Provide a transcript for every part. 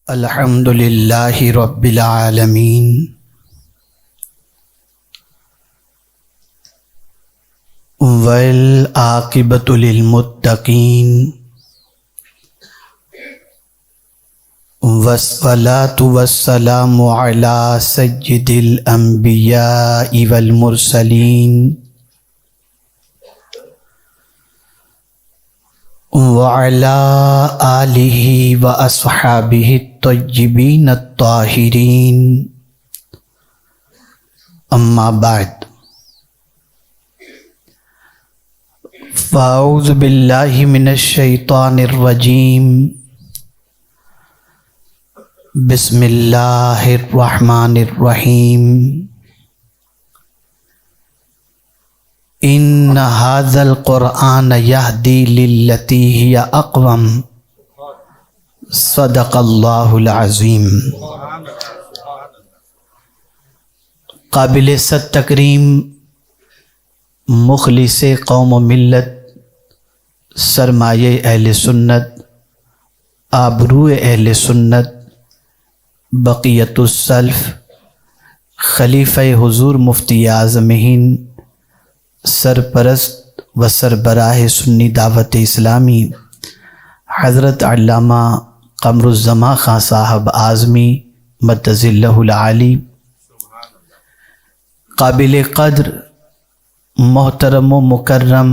الحمد للہ رب العالمین والعاقبۃ للمتقین والصلاۃ والسلام علی سید الانبیاء والمرسلین وعلى آلہ واصحابہ الطیبین الطاہرین اما بعد فاعوذ باللہ من الشیطان الرجیم بسم اللہ الرحمن الرحیم ان ھذا القرآن یہدی للتی ہی اقوم صدق اللہ العظیم۔ قابل صد تکریم مخلص قوم و ملت، سرمایہ اہل سنت، آبرو اہل سنت، بقیت السلف، خلیفہ حضور مفتی اعظم ہند، سرپرست و سربراہ سنی دعوت اسلامی حضرت علامہ قمر الزمان خان صاحب اعظمی مدظ اللہ العالی، قابل قدر محترم و مکرم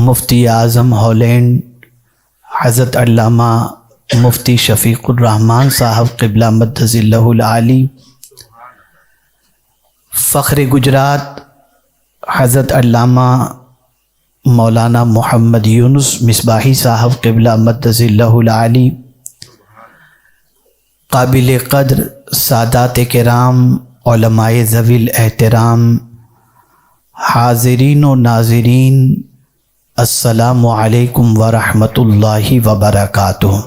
مفتی اعظم ہالینڈ حضرت علامہ مفتی شفیق الرحمان صاحب قبلہ مدظ اللہ العالی، فخر گجرات حضرت علامہ مولانا محمد یونس مصباحی صاحب قبلہ مدظ اللہ العالی، قابل قدر سادات کرام علماء ذوی الاحترام، حاضرین و ناظرین، السلام علیکم ورحمۃ اللہ وبرکاتہ۔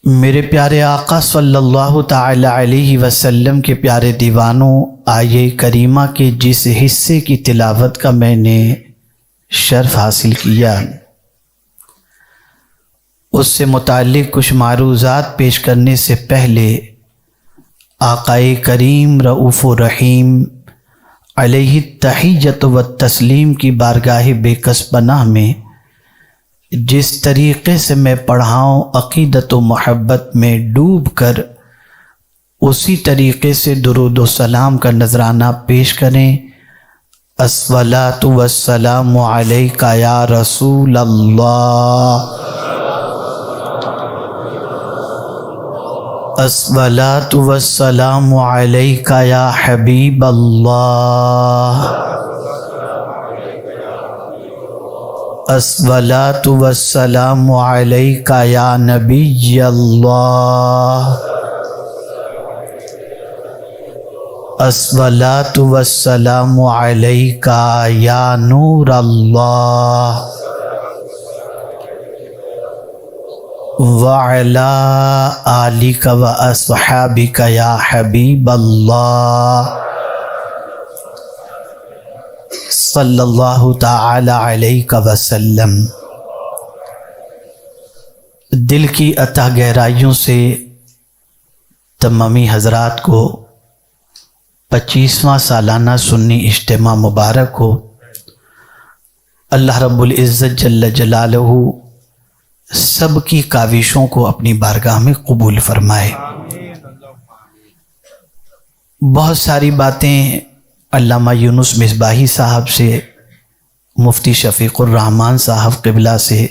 میرے پیارے آقا صلی اللہ تعالی علیہ وسلم کے پیارے دیوانوں، آیے کریمہ کے جس حصے کی تلاوت کا میں نے شرف حاصل کیا، اس سے متعلق کچھ معروضات پیش کرنے سے پہلے آقائے کریم رؤوف و رحیم علیہ التحیۃ و تسلیم کی بارگاہ بے کس پناہ میں جس طریقے سے میں پڑھاؤں عقیدت و محبت میں ڈوب کر اسی طریقے سے درود و سلام کا نذرانہ پیش کریں۔ الصلاۃ والسلام علیک یا رسول اللہ، الصلاۃ والسلام علیک یا حبیب اللہ، الصلاۃ والسلام علیک یا نبی اللہ، الصلاۃ والسلام علیک یا نور اللہ، وعلی آلک و اصحابک یا حبیب اللہ، صلی اللہ تعالی علیہ وسلم۔ دل کی عطا گہرائیوں سے تمامی حضرات کو 25واں سالانہ سنی اجتماع مبارک ہو۔ اللہ رب العزت جل جلالہ سب کی کاوشوں کو اپنی بارگاہ میں قبول فرمائے۔ بہت ساری باتیں علامہ یونس مصباحی صاحب سے، مفتی شفیق الرحمان صاحب قبلہ سے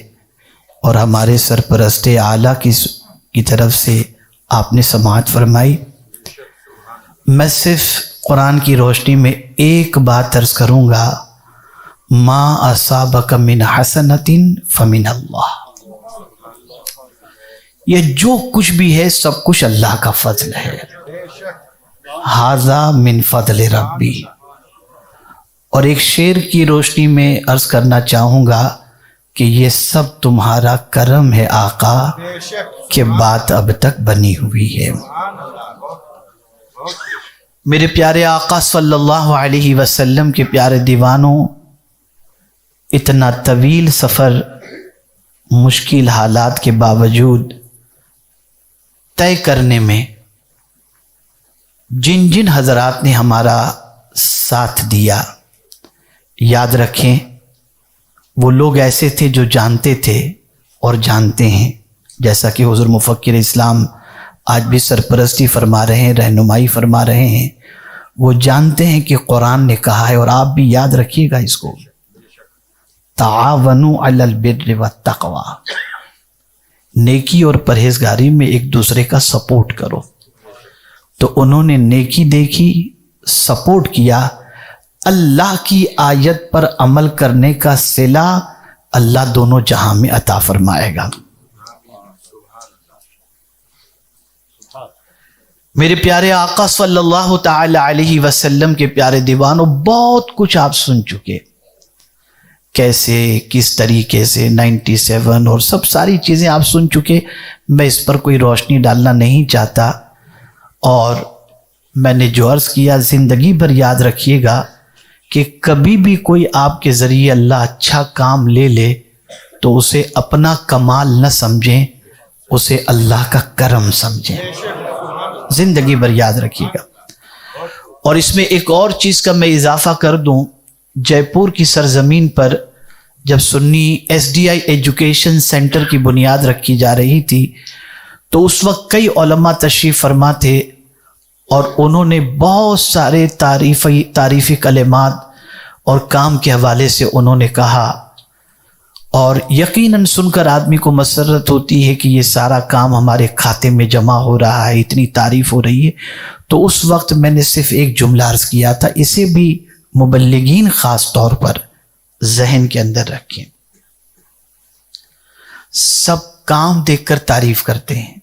اور ہمارے سرپرست اعلیٰ کی طرف سے آپ نے سماعت فرمائی۔ میں صرف قرآن کی روشنی میں ایک بات عرض کروں گا، ما اصابک من حسنۃ فمن اللہ، یہ جو کچھ بھی ہے سب کچھ اللہ کا فضل ہے، ھذا من فضل ربی۔ اور ایک شعر کی روشنی میں عرض کرنا چاہوں گا کہ یہ سب تمہارا کرم ہے آقا کہ بات اب تک بنی ہوئی ہے۔ میرے پیارے آقا صلی اللہ علیہ وسلم کے پیارے دیوانوں، اتنا طویل سفر مشکل حالات کے باوجود طے کرنے میں جن جن حضرات نے ہمارا ساتھ دیا، یاد رکھیں وہ لوگ ایسے تھے جو جانتے تھے اور جانتے ہیں، جیسا کہ حضور مفکر اسلام آج بھی سرپرستی فرما رہے ہیں، رہنمائی فرما رہے ہیں۔ وہ جانتے ہیں کہ قرآن نے کہا ہے، اور آپ بھی یاد رکھیے گا اس کو، تعاونوا علی البر والتقوی، نیکی اور پرہیزگاری میں ایک دوسرے کا سپورٹ کرو۔ تو انہوں نے نیکی دیکھی، سپورٹ کیا، اللہ کی آیت پر عمل کرنے کا صلہ اللہ دونوں جہاں میں عطا فرمائے گا۔ میرے پیارے آقا صلی اللہ تعالی علیہ وسلم کے پیارے دیوانوں، بہت کچھ آپ سن چکے، کیسے کس طریقے سے 97 اور سب ساری چیزیں آپ سن چکے، میں اس پر کوئی روشنی ڈالنا نہیں چاہتا۔ اور میں نے جو عرض کیا، زندگی بھر یاد رکھیے گا کہ کبھی بھی کوئی آپ کے ذریعے اللہ اچھا کام لے لے تو اسے اپنا کمال نہ سمجھیں، اسے اللہ کا کرم سمجھیں، زندگی بھر یاد رکھیے گا۔ اور اس میں ایک اور چیز کا میں اضافہ کر دوں، جے پور کی سرزمین پر جب سنی SDI ایجوکیشن سینٹر کی بنیاد رکھی جا رہی تھی تو اس وقت کئی علماء تشریف فرما تھے، اور انہوں نے بہت سارے تعریفی کلمات اور کام کے حوالے سے انہوں نے کہا، اور یقیناً سن کر آدمی کو مسرت ہوتی ہے کہ یہ سارا کام ہمارے کھاتے میں جمع ہو رہا ہے، اتنی تعریف ہو رہی ہے۔ تو اس وقت میں نے صرف ایک جملہ عرض کیا تھا، اسے بھی مبلغین خاص طور پر ذہن کے اندر رکھیں۔ سب کام دیکھ کر تعریف کرتے ہیں،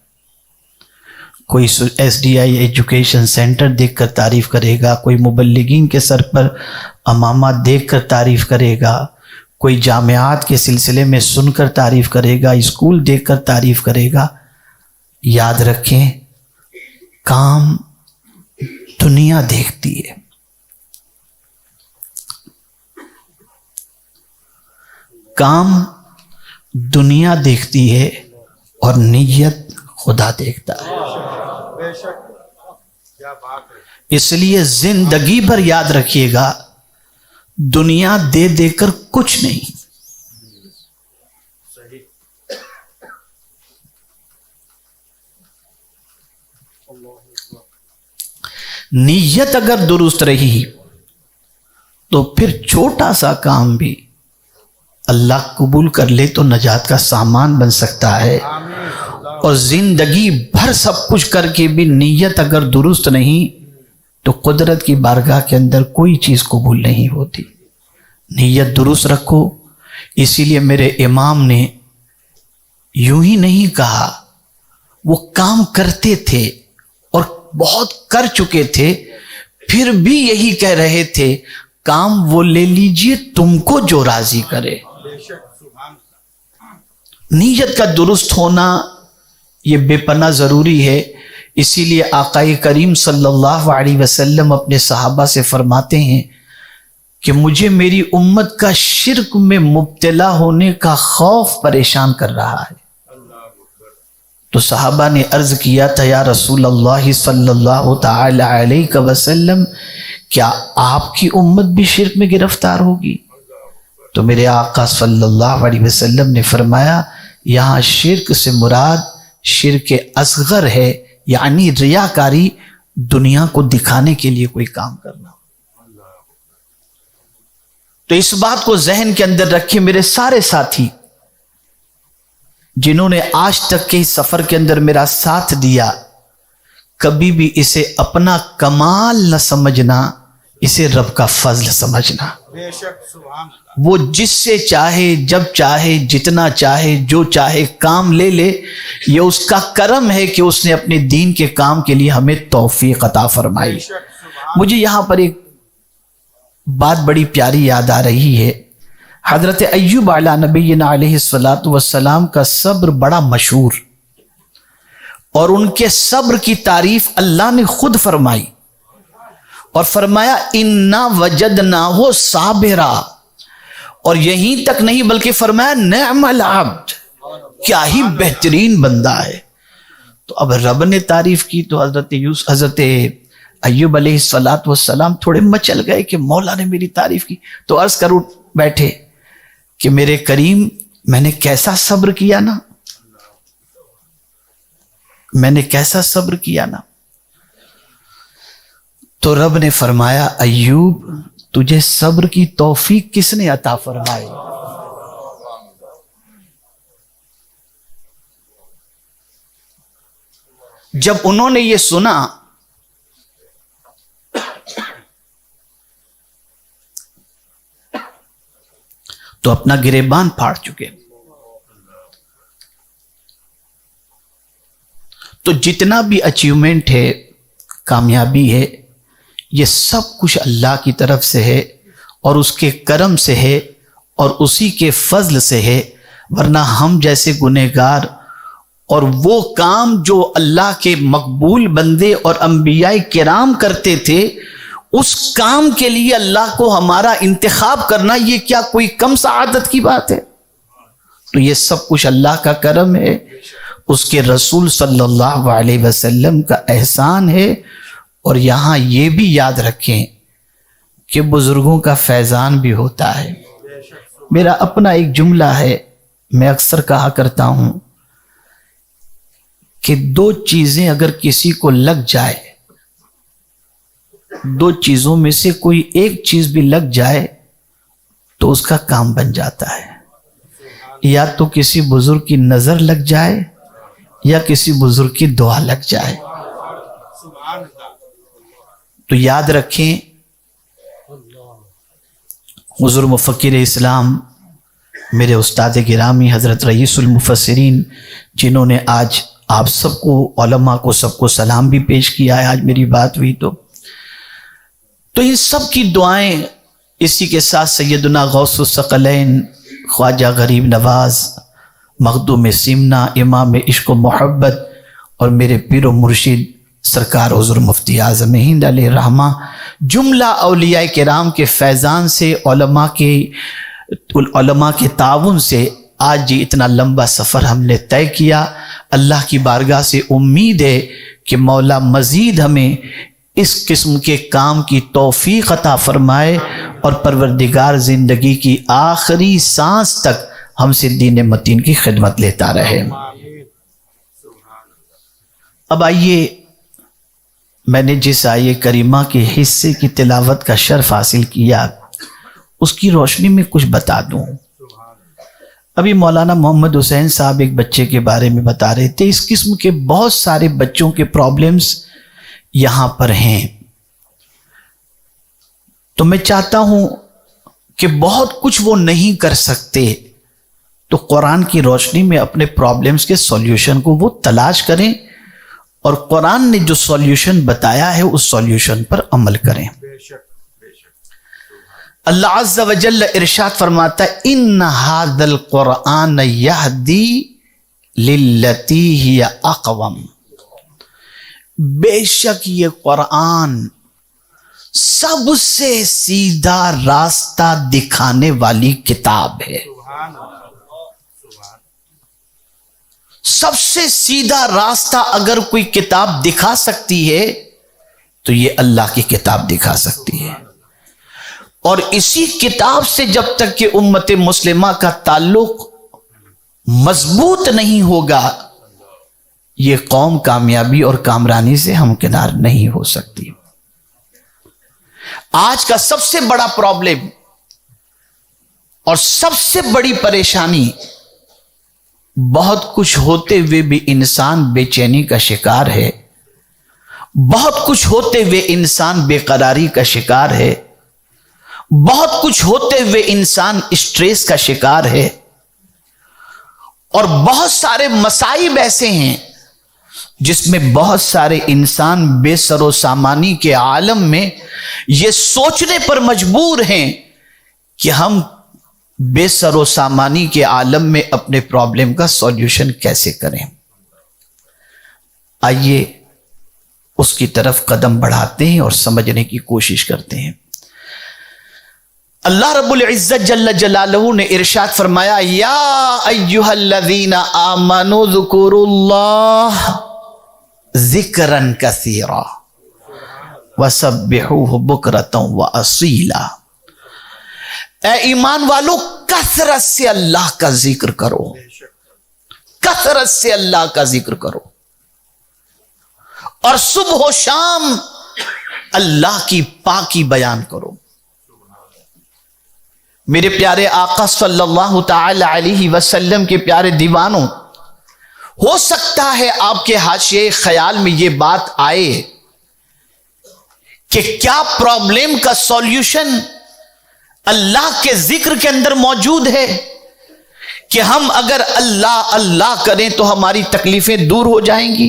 کوئی SDI ایجوکیشن سینٹر دیکھ کر تعریف کرے گا، کوئی مبلغین کے سر پر امامہ دیکھ کر تعریف کرے گا، کوئی جامعات کے سلسلے میں سن کر تعریف کرے گا، اسکول دیکھ کر تعریف کرے گا۔ یاد رکھیں، کام دنیا دیکھتی ہے، کام دنیا دیکھتی ہے اور نیت خدا دیکھتا ہے۔ اس لیے زندگی بھر یاد رکھیے گا، دنیا دے دے کر کچھ نہیں، نیت اگر درست رہی تو پھر چھوٹا سا کام بھی اللہ قبول کر لے تو نجات کا سامان بن سکتا ہے۔ اور زندگی بھر سب کچھ کر کے بھی نیت اگر درست نہیں تو قدرت کی بارگاہ کے اندر کوئی چیز قبول نہیں ہوتی۔ نیت درست رکھو۔ اسی لیے میرے امام نے یوں ہی نہیں کہا، وہ کام کرتے تھے اور بہت کر چکے تھے، پھر بھی یہی کہہ رہے تھے، کام وہ لے لیجئے تم کو جو راضی کرے۔ نیت کا درست ہونا یہ بے پناہ ضروری ہے۔ اسی لیے آقا کریم صلی اللہ علیہ وسلم اپنے صحابہ سے فرماتے ہیں کہ مجھے میری امت کا شرک میں مبتلا ہونے کا خوف پریشان کر رہا ہے۔ تو صحابہ نے عرض کیا تھا، یا رسول اللہ صلی اللہ تعالی علیہ وسلم، کیا آپ کی امت بھی شرک میں گرفتار ہوگی؟ تو میرے آقا صلی اللہ علیہ وسلم نے فرمایا، یہاں شرک سے مراد شرک اصغر ہے، یعنی ریاکاری، دنیا کو دکھانے کے لیے کوئی کام کرنا۔ تو اس بات کو ذہن کے اندر رکھیں میرے سارے ساتھی جنہوں نے آج تک کے اس سفر کے اندر میرا ساتھ دیا، کبھی بھی اسے اپنا کمال نہ سمجھنا، اسے رب کا فضل سمجھنا۔ وہ جس سے چاہے، جب چاہے، جتنا چاہے، جو چاہے کام لے لے، یہ اس کا کرم ہے کہ اس نے اپنے دین کے کام کے لیے ہمیں توفیق عطا فرمائی۔ مجھے یہاں پر ایک بات بڑی پیاری یاد آ رہی ہے۔ حضرت ایوب علیہ نبینا علیہ السلام کا صبر بڑا مشہور، اور ان کے صبر کی تعریف اللہ نے خود فرمائی، اور فرمایا اِنَّا وَجَدْنَاهُ صَابِرًا، اور یہیں تک نہیں بلکہ فرمایا نعم العبد، کیا ہی بہترین بندہ ہے. تو اب رب نے تعریف کی تو حضرت ایوب علیہ السلام تھوڑے مچل گئے کہ مولا نے میری تعریف کی. تو عرض کر اٹھ بیٹھے کہ میرے کریم میں نے کیسا صبر کیا نا، میں نے کیسا صبر کیا نا. تو رب نے فرمایا ایوب تجھے صبر کی توفیق کس نے عطا فرمائی؟ جب انہوں نے یہ سنا تو اپنا گریبان پھاڑ چکے. تو جتنا بھی اچیومنٹ ہے، کامیابی ہے، یہ سب کچھ اللہ کی طرف سے ہے اور اس کے کرم سے ہے اور اسی کے فضل سے ہے. ورنہ ہم جیسے گنہگار اور وہ کام جو اللہ کے مقبول بندے اور انبیاء کرام کرتے تھے، اس کام کے لیے اللہ کو ہمارا انتخاب کرنا یہ کیا کوئی کم سعادت کی بات ہے؟ تو یہ سب کچھ اللہ کا کرم ہے، اس کے رسول صلی اللہ علیہ وسلم کا احسان ہے. اور یہاں یہ بھی یاد رکھیں کہ بزرگوں کا فیضان بھی ہوتا ہے. میرا اپنا ایک جملہ ہے، میں اکثر کہا کرتا ہوں کہ دو چیزیں اگر کسی کو لگ جائے، دو چیزوں میں سے کوئی ایک چیز بھی لگ جائے تو اس کا کام بن جاتا ہے. یا تو کسی بزرگ کی نظر لگ جائے یا کسی بزرگ کی دعا لگ جائے. تو یاد رکھیں حضور مفکر اسلام میرے استاد گرامی حضرت رئیس المفسرین، جنہوں نے آج آپ سب کو علماء کو سب کو سلام بھی پیش کیا ہے، آج میری بات ہوئی تو ان سب کی دعائیں، اسی کے ساتھ سیدنا غوث الثقلین خواجہ غریب نواز مخدوم سیمنا امام عشق و محبت اور میرے پیر و مرشد سرکار حضور مفتی اعظم ہند علیہ الرحمہ، جملہ اولیاء کرام کے فیضان سے، علماء کے تعاون سے آج یہ اتنا لمبا سفر ہم نے طے کیا. اللہ کی بارگاہ سے امید ہے کہ مولا مزید ہمیں اس قسم کے کام کی توفیق عطا فرمائے اور پروردگار زندگی کی آخری سانس تک ہم سے دین متین کی خدمت لیتا رہے. اب آئیے میں نے جس آیے کریمہ کے حصے کی تلاوت کا شرف حاصل کیا اس کی روشنی میں کچھ بتا دوں. ابھی مولانا محمد حسین صاحب ایک بچے کے بارے میں بتا رہے تھے. اس قسم کے بہت سارے بچوں کے پرابلمز یہاں پر ہیں. تو میں چاہتا ہوں کہ بہت کچھ وہ نہیں کر سکتے تو قرآن کی روشنی میں اپنے پرابلمز کے سولیوشن کو وہ تلاش کریں اور قرآن نے جو سولیوشن بتایا ہے اس سولیوشن پر عمل کریں. اللہ عز و جل ارشاد فرماتا ہے ان ھذا القرآن یہدی للتی ہی اقوم، بے شک یہ قرآن سب سے سیدھا راستہ دکھانے والی کتاب ہے. سب سے سیدھا راستہ اگر کوئی کتاب دکھا سکتی ہے تو یہ اللہ کی کتاب دکھا سکتی ہے. اور اسی کتاب سے جب تک کہ امت مسلمہ کا تعلق مضبوط نہیں ہوگا یہ قوم کامیابی اور کامرانی سے ہمکنار نہیں ہو سکتی. آج کا سب سے بڑا پرابلم اور سب سے بڑی پریشانی، بہت کچھ ہوتے ہوئے بھی انسان بے چینی کا شکار ہے، بہت کچھ ہوتے ہوئے انسان بے قراری کا شکار ہے، بہت کچھ ہوتے ہوئے انسان اسٹریس کا شکار ہے، اور بہت سارے مصائب ایسے ہیں جس میں بہت سارے انسان بے سر و سامانی کے عالم میں یہ سوچنے پر مجبور ہیں کہ ہم بے سر و سامانی کے عالم میں اپنے پرابلم کا سولیوشن کیسے کریں. آئیے اس کی طرف قدم بڑھاتے ہیں اور سمجھنے کی کوشش کرتے ہیں. اللہ رب العزت جل جلالہ نے ارشاد فرمایا یا ایھا الذین آمنوا اذکروا اللہ ذکرا کثیرا وسبحوہ بکرۃ واصیلا، اے ایمان والو کثرت سے اللہ کا ذکر کرو، کثرت سے اللہ کا ذکر کرو، اور صبح و شام اللہ کی پاکی بیان کرو۔ میرے پیارے آقا صلی اللہ تعالی علیہ وسلم کے پیارے دیوانوں، ہو سکتا ہے آپ کے حاشیے خیال میں یہ بات آئے کہ کیا پرابلم کا سولوشن اللہ کے ذکر کے اندر موجود ہے کہ ہم اگر اللہ اللہ کریں تو ہماری تکلیفیں دور ہو جائیں گی؟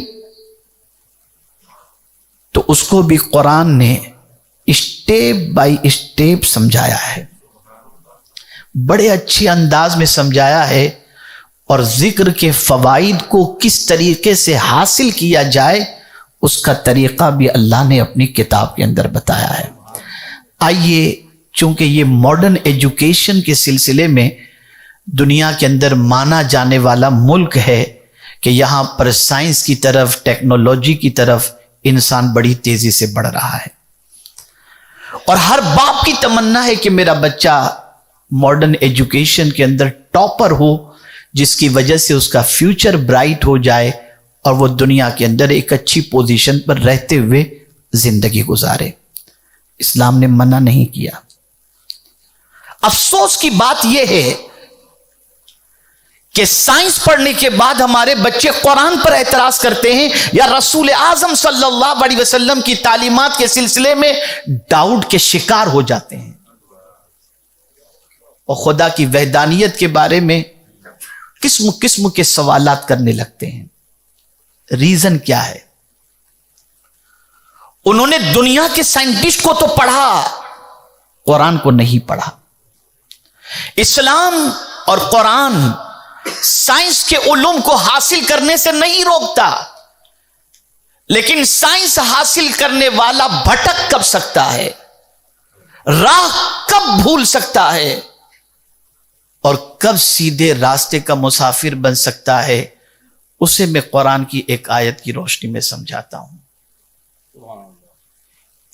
تو اس کو بھی قرآن نے اسٹیپ بائی اسٹیپ سمجھایا ہے، بڑے اچھے انداز میں سمجھایا ہے، اور ذکر کے فوائد کو کس طریقے سے حاصل کیا جائے اس کا طریقہ بھی اللہ نے اپنی کتاب کے اندر بتایا ہے۔ آئیے، چونکہ یہ ماڈرن ایجوکیشن کے سلسلے میں دنیا کے اندر مانا جانے والا ملک ہے کہ یہاں پر سائنس کی طرف، ٹیکنالوجی کی طرف انسان بڑی تیزی سے بڑھ رہا ہے، اور ہر باپ کی تمنا ہے کہ میرا بچہ ماڈرن ایجوکیشن کے اندر ٹاپر ہو، جس کی وجہ سے اس کا فیوچر برائٹ ہو جائے اور وہ دنیا کے اندر ایک اچھی پوزیشن پر رہتے ہوئے زندگی گزارے۔ اسلام نے منع نہیں کیا۔ افسوس کی بات یہ ہے کہ سائنس پڑھنے کے بعد ہمارے بچے قرآن پر اعتراض کرتے ہیں یا رسول اعظم صلی اللہ علیہ وسلم کی تعلیمات کے سلسلے میں ڈاؤٹ کے شکار ہو جاتے ہیں، اور خدا کی وحدانیت کے بارے میں قسم قسم کے سوالات کرنے لگتے ہیں۔ ریزن کیا ہے؟ انہوں نے دنیا کے سائنٹسٹ کو تو پڑھا، قرآن کو نہیں پڑھا۔ اسلام اور قرآن سائنس کے علوم کو حاصل کرنے سے نہیں روکتا، لیکن سائنس حاصل کرنے والا بھٹک کب سکتا ہے، راہ کب بھول سکتا ہے، اور کب سیدھے راستے کا مسافر بن سکتا ہے، اسے میں قرآن کی ایک آیت کی روشنی میں سمجھاتا ہوں۔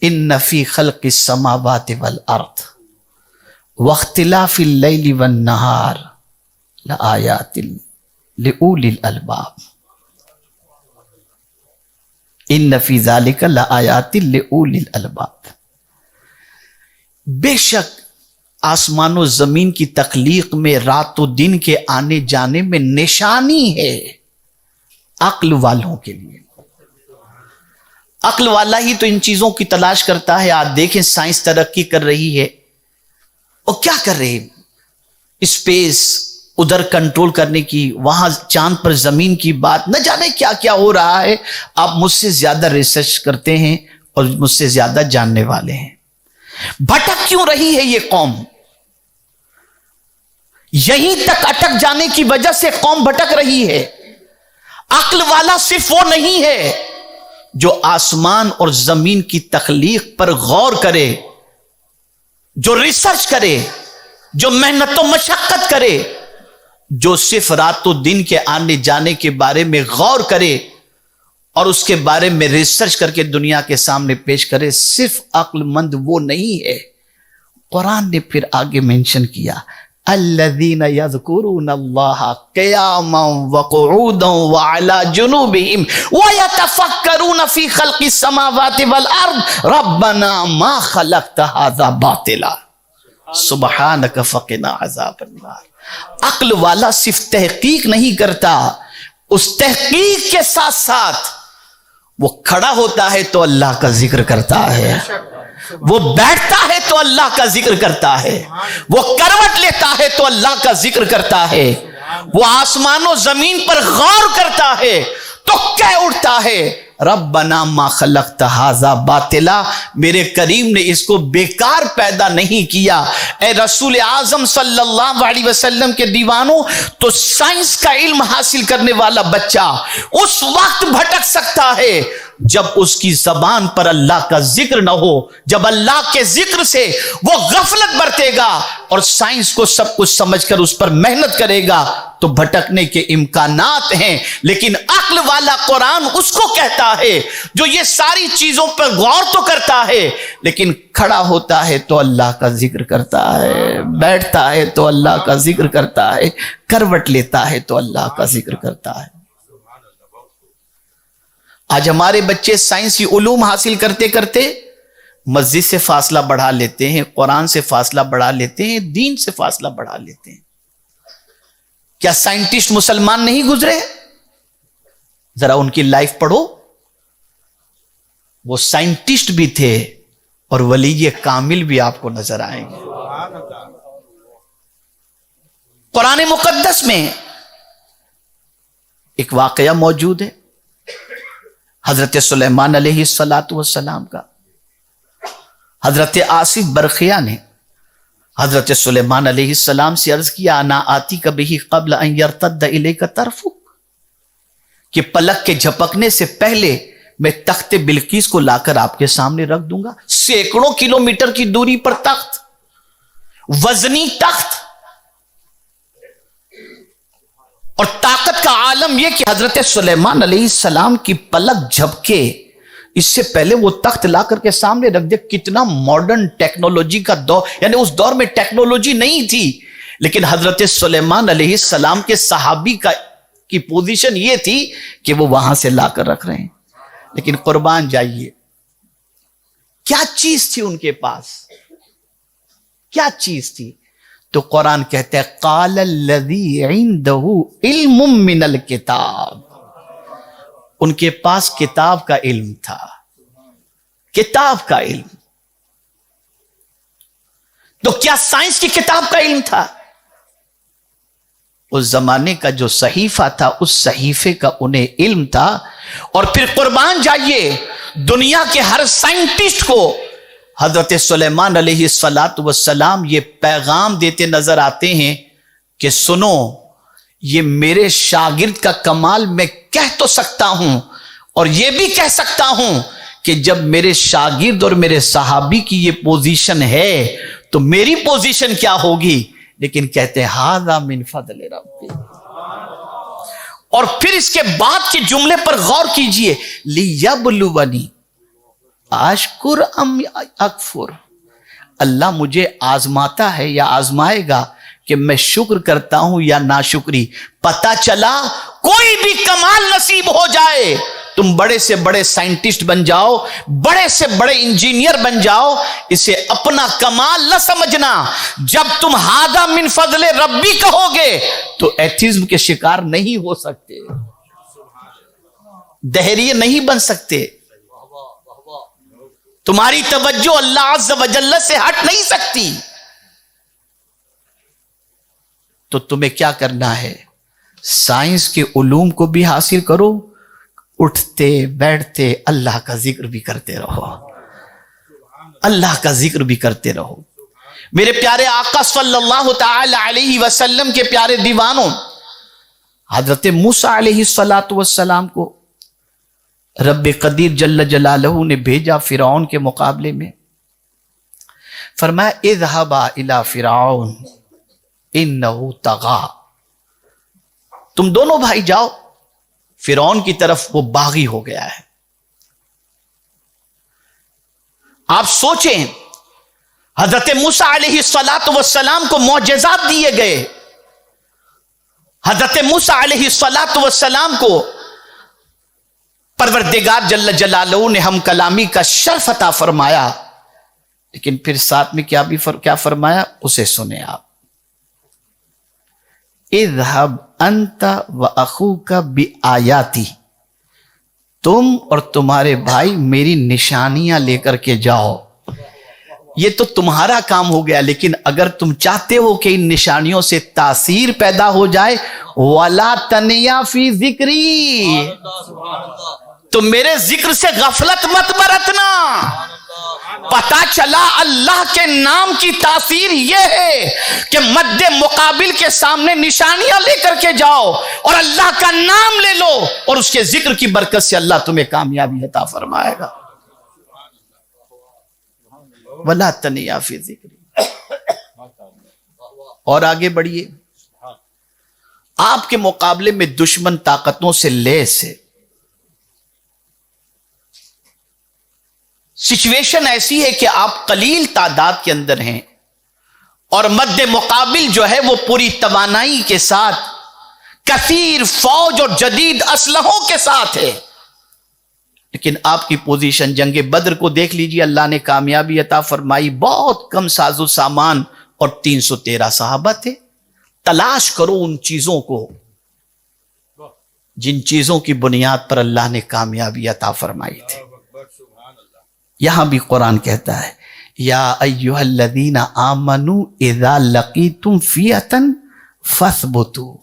ان فی خلق السماوات والارض واختلاف اللیل والنہار لآیات لأولی الالباب، ان فی ذلک لآیات لأولی الالباب، بے شک آسمان و زمین کی تخلیق میں رات و دن کے آنے جانے میں نشانی ہے عقل والوں کے لیے۔ عقل والا ہی تو ان چیزوں کی تلاش کرتا ہے۔ آج دیکھیں سائنس ترقی کر رہی ہے، اور کیا کر رہے ہیں؟ اسپیس ادھر کنٹرول کرنے کی، وہاں چاند پر زمین کی بات، نہ جانے کیا کیا ہو رہا ہے۔ آپ مجھ سے زیادہ ریسرچ کرتے ہیں اور مجھ سے زیادہ جاننے والے ہیں۔ بھٹک کیوں رہی ہے یہ قوم؟ یہیں تک اٹک جانے کی وجہ سے قوم بھٹک رہی ہے۔ عقل والا صرف وہ نہیں ہے جو آسمان اور زمین کی تخلیق پر غور کرے، جو ریسرچ کرے، جو محنت و مشقت کرے، جو صرف رات و دن کے آنے جانے کے بارے میں غور کرے اور اس کے بارے میں ریسرچ کر کے دنیا کے سامنے پیش کرے، صرف عقل مند وہ نہیں ہے۔ قرآن نے پھر آگے مینشن کیا، الذین یذکرون اللہ قیاما وقعودا وعلی جنوبہم ویتفکرون فی خلق السماوات والارض ربنا ما خلقت ھذا باطلا سبحانک فقنا عذاب النار۔ عقل والا صرف تحقیق نہیں کرتا، اس تحقیق کے ساتھ ساتھ وہ کھڑا ہوتا ہے تو اللہ کا ذکر کرتا ہے، وہ بیٹھتا ہے تو اللہ کا ذکر کرتا ہے، وہ کروٹ لیتا ہے تو اللہ کا ذکر کرتا ہے، وہ آسمان و زمین پر غور کرتا ہے تو کہہ اٹھتا ہے ربنا ما خلقت ھذا باطلا، میرے کریم نے اس کو بیکار پیدا نہیں کیا۔ اے رسول اعظم صلی اللہ علیہ وسلم کے دیوانوں، تو سائنس کا علم حاصل کرنے والا بچہ اس وقت بھٹک سکتا ہے جب اس کی زبان پر اللہ کا ذکر نہ ہو، جب اللہ کے ذکر سے وہ غفلت برتے گا اور سائنس کو سب کچھ سمجھ کر اس پر محنت کرے گا تو بھٹکنے کے امکانات ہیں۔ لیکن عقل والا قرآن اس کو کہتا ہے جو یہ ساری چیزوں پر غور تو کرتا ہے لیکن کھڑا ہوتا ہے تو اللہ کا ذکر کرتا ہے، بیٹھتا ہے تو اللہ کا ذکر کرتا ہے، کروٹ لیتا ہے تو اللہ کا ذکر کرتا ہے۔ آج ہمارے بچے سائنسی علوم حاصل کرتے کرتے مسجد سے فاصلہ بڑھا لیتے ہیں، قرآن سے فاصلہ بڑھا لیتے ہیں، دین سے فاصلہ بڑھا لیتے ہیں۔ کیا سائنٹسٹ مسلمان نہیں گزرے؟ ذرا ان کی لائف پڑھو، وہ سائنٹسٹ بھی تھے اور ولی کامل بھی آپ کو نظر آئیں گے۔ قرآن مقدس میں ایک واقعہ موجود ہے حضرت سلیمان علیہ السلام کا۔ حضرت آصف برقیہ نے حضرت سلیمان علیہ السلام سے عرض کیا انا آتی کا بہی قبل ان یرتد الیک طرفک، کہ پلک کے جھپکنے سے پہلے میں تخت بلقیس کو لا کر آپ کے سامنے رکھ دوں گا۔ سینکڑوں کلومیٹر کی دوری پر تخت، وزنی تخت، اور طاقت کا عالم یہ کہ حضرت سلیمان علیہ السلام کی پلک جھپکے اس سے پہلے وہ تخت لا کر کے سامنے رکھ دے۔ کتنا ماڈرن ٹیکنالوجی کا دور، یعنی اس دور میں ٹیکنالوجی نہیں تھی لیکن حضرت سلیمان علیہ السلام کے صحابی کی پوزیشن یہ تھی کہ وہ وہاں سے لا کر رکھ رہے ہیں۔ لیکن قربان جائیے کیا چیز تھی ان کے پاس، کیا چیز تھی؟ تو قرآن کہتا ہے قال الذی عندہ علم من الکتاب، ان کے پاس کتاب کا علم تھا، کتاب کا علم۔ تو کیا سائنس کی کتاب کا علم تھا؟ اس زمانے کا جو صحیفہ تھا اس صحیفے کا انہیں علم تھا۔ اور پھر قربان جائیے دنیا کے ہر سائنٹسٹ کو حضرت سلیمان علیہ السلام یہ پیغام دیتے نظر آتے ہیں کہ سنو، یہ میرے شاگرد کا کمال میں کہہ تو سکتا ہوں اور یہ بھی کہہ سکتا ہوں کہ جب میرے شاگرد اور میرے صحابی کی یہ پوزیشن ہے تو میری پوزیشن کیا ہوگی؟ لیکن کہتے ہیں ھذا من فضل ربی۔ اور پھر اس کے بعد کے جملے پر غور کیجئے، لیبلونی اشکر ام اکفر، اللہ مجھے آزماتا ہے یا آزمائے گا کہ میں شکر کرتا ہوں یا ناشکری۔ پتہ چلا کوئی بھی کمال نصیب ہو جائے، تم بڑے سے بڑے سائنٹسٹ بن جاؤ، بڑے سے بڑے انجینئر بن جاؤ، اسے اپنا کمال نہ سمجھنا۔ جب تم ھذا من فضل ربی کہو گے تو ایتھیزم کے شکار نہیں ہو سکتے، دہریے نہیں بن سکتے، تمہاری توجہ اللہ عز و جل سے ہٹ نہیں سکتی۔ تو تمہیں کیا کرنا ہے؟ سائنس کے علوم کو بھی حاصل کرو، اٹھتے بیٹھتے اللہ کا ذکر بھی کرتے رہو، اللہ کا ذکر بھی کرتے رہو۔ میرے پیارے آقا صلی اللہ تعالی علیہ وسلم کے پیارے دیوانوں، حضرت موسیٰ علیہ السلام کو رب قدیر جل جلالہ نے بھیجا فرعون کے مقابلے میں۔ فرمایا اذهبا الى فرعون انه طغى، تم دونوں بھائی جاؤ فرعون کی طرف، وہ باغی ہو گیا ہے۔ آپ سوچیں حضرت موسیٰ علیہ السلام کو معجزات دیے گئے، حضرت موسیٰ علیہ السلام کو پروردگار جل جلالہ نے ہم کلامی کا شرف عطا فرمایا، لیکن پھر ساتھ میں کیا فرمایا اسے سنیں آپ۔ اذهب انت واخوک بآیاتی، تم اور تمہارے بھائی میری نشانیاں لے کر کے جاؤ۔ یہ تو تمہارا کام ہو گیا، لیکن اگر تم چاہتے ہو کہ ان نشانیوں سے تاثیر پیدا ہو جائے، وَلَا تَنْيَا فِي ذِكْرِي، تو میرے ذکر سے غفلت مت برتنا، پتا چلا اللہ کے نام کی تاثیر یہ ہے کہ مد مقابل کے سامنے نشانیاں لے کر کے جاؤ اور اللہ کا نام لے لو، اور اس کے ذکر کی برکت سے اللہ تمہیں کامیابی عطا فرمائے گا۔ وَلَا تَنِيَا فِي ذِكْرِ۔ اور آگے بڑھیے، آپ کے مقابلے میں دشمن طاقتوں سے لیس ہے، سچویشن ایسی ہے کہ آپ قلیل تعداد کے اندر ہیں اور مد مقابل جو ہے وہ پوری توانائی کے ساتھ کثیر فوج اور جدید اسلحوں کے ساتھ ہے، لیکن آپ کی پوزیشن جنگ بدر کو دیکھ لیجیے، اللہ نے کامیابی عطا فرمائی، بہت کم ساز و سامان اور 313 صحابہ تھے۔ تلاش کرو ان چیزوں کو جن چیزوں کی بنیاد پر اللہ نے کامیابی عطا فرمائی تھی۔ یہاں بھی قرآن کہتا ہے یا ایھا الذین آمنوا اذا لقیتم فئۃ فاثبتوا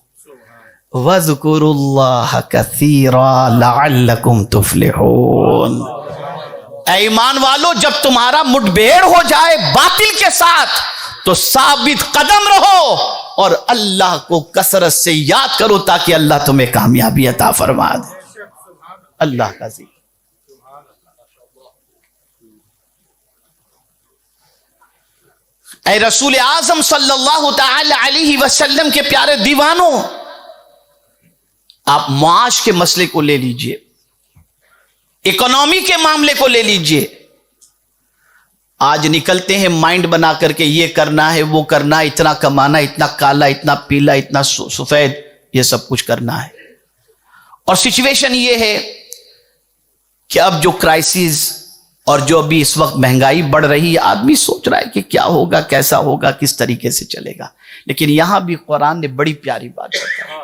واذکروا اللہ کثیرا لعلکم تفلحون۔ اے ایمان والو، جب تمہارا مٹبھیڑ ہو جائے باطل کے ساتھ تو ثابت قدم رہو اور اللہ کو کثرت سے یاد کرو تاکہ اللہ تمہیں کامیابی عطا فرما دے۔ اللہ کا ذکر۔ اے رسول اعظم صلی اللہ تعالی علیہ وسلم کے پیارے دیوانوں، آپ معاش کے مسئلے کو لے لیجئے، اکنومی کے معاملے کو لے لیجئے، آج نکلتے ہیں مائنڈ بنا کر کے یہ کرنا ہے وہ کرنا ہے، اتنا کمانا، اتنا کالا، اتنا پیلا، اتنا سفید، یہ سب کچھ کرنا ہے، اور سچویشن یہ ہے کہ اب جو کرائسس اور جو ابھی اس وقت مہنگائی بڑھ رہی ہے، آدمی سوچ رہا ہے کہ کیا ہوگا، کیسا ہوگا، کس طریقے سے چلے گا، لیکن یہاں بھی قرآن نے بڑی پیاری بات بتائی۔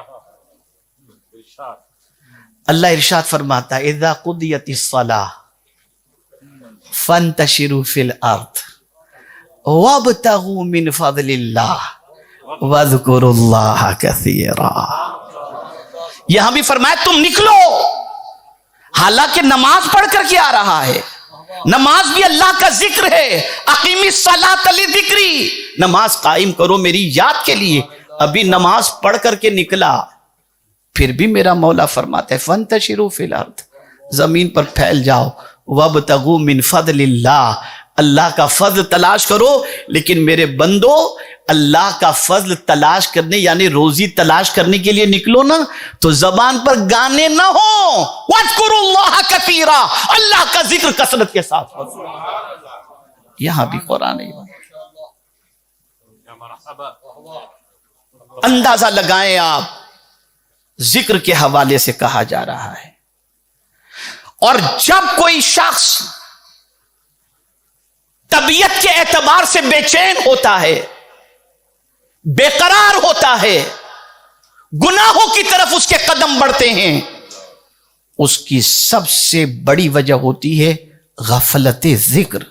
اللہ ارشاد فرماتا ہے اذا قضیت الصلاۃ فانتشروا فی الارض وابتغوا من فضل اللہ واذکروا اللہ کثیرا۔ یہاں بھی فرمایا تم نکلو، حالانکہ نماز پڑھ کر کے آ رہا ہے، نماز بھی اللہ کا ذکر ہے، اقیم الصلاۃ لذکری، نماز قائم کرو میری یاد کے لیے۔ ابھی نماز پڑھ کر کے نکلا، پھر بھی میرا مولا فرماتا ہے فانتشروا فی الارض، زمین پر پھیل جاؤ، وابتغوا من فضل اللہ، اللہ کا فضل تلاش کرو۔ لیکن میرے بندو، اللہ کا فضل تلاش کرنے یعنی روزی تلاش کرنے کے لیے نکلو نا تو زبان پر گانے نہ ہو، وَاذْكُرُوا اللَّهَ كَثِيرًا، اللہ کا ذکر کثرت کے ساتھ ہو۔ یہاں بھی قرآن ہے، اندازہ لگائیں آپ، ذکر کے حوالے سے کہا جا رہا ہے، اور جب کوئی شخص طبیعت کے اعتبار سے بے چین ہوتا ہے، بے قرار ہوتا ہے، گناہوں کی طرف اس کے قدم بڑھتے ہیں، اس کی سب سے بڑی وجہ ہوتی ہے غفلت ذکر۔